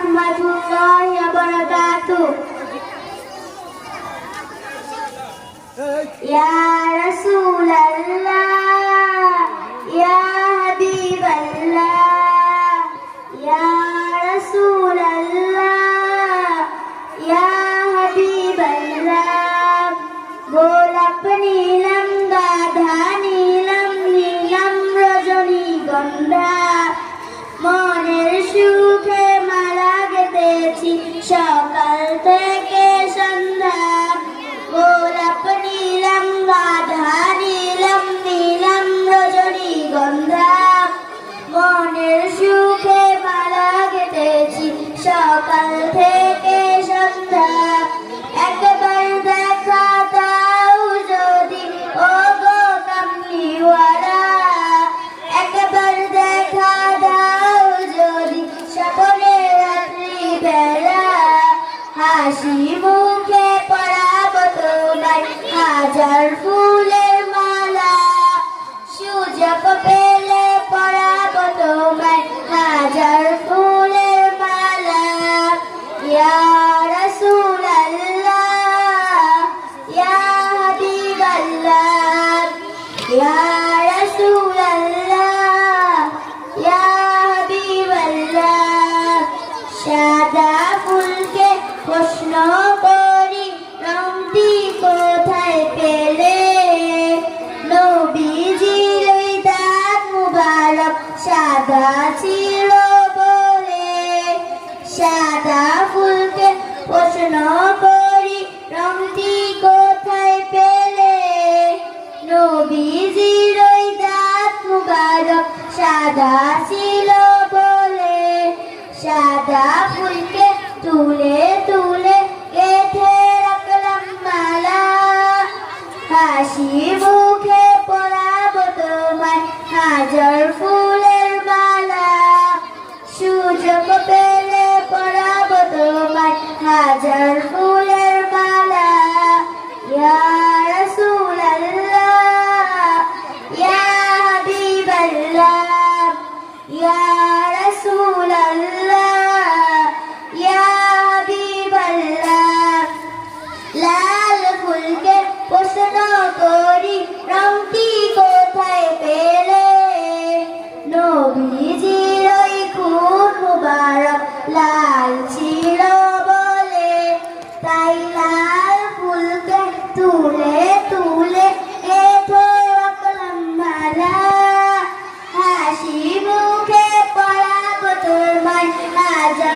রহমাতুল্লাহি ওয়া বারাকাতুহু। ইয়া রাসূলাল্লাহ, ইয়া হাবিবাল্লাহ, ইয়া রাসূলাল্লাহ, ইয়া হাবিবাল্লাহ। গোলাপ নীলম, গাধা নীলম, নীলম রজনীগন্ধা। মনের সুখে মালা গেঁথেছি সকাল থেকে সন্ধ্যা। গোলাপ নীলম, গাধা নীলম, নীলম রজনীগন্ধা। মনের সুখে মালা গেঁথেছি সকাল থেকে সন্ধ্যা। একবার দেখা দাও যদি ও গো কামলিওয়ালা, একবার দেখা দাও যদি স্বপ্নে রাত্রি বেলা। হাসি মুখে পরাবো তোমায় হাজার ফুলের মালা। সুযোগ পেলে পরাবো তোমায় হাজার ফুলের মালা। ইয়া রাসূলাল্লাহ, ইয়া হাবিবাল্লাহ, ইয়া রাসূলাল্লাহ, ইয়া হাবিবাল্লাহ। সাদা ফুলকে প্রশ্ন করি রংটি কোথায় পেলে? নবীজির ওই দাঁত মুবারক সাদা ছিল বলে। সাদা ফুলকে প্রশ্ন করি রংটি কোথায় পেলে? নবীজির ওই দাঁত মুবারক সাদা ছিল বলে। সাদা ফুলকে তুলে তুলে গেঁথে রাখলাম মালা। হাসি মুখে পরাবো তোমায় হাজার ফুলের মালা। সুযোগ পেলে পরাবো তোমায় হাজার ফুলের মালা। ইয়া রাসূলাল্লাহ, ইয়া হাবিবাল্লাহ, ইয়া রাসূলাল্লাহ, ইয়া হাবিবাল্লাহ। লাল ফুলকে প্রশ্ন করি রংটি কোথায় পেলে? নবীজির ওই খুন মুবারক লাল ছিল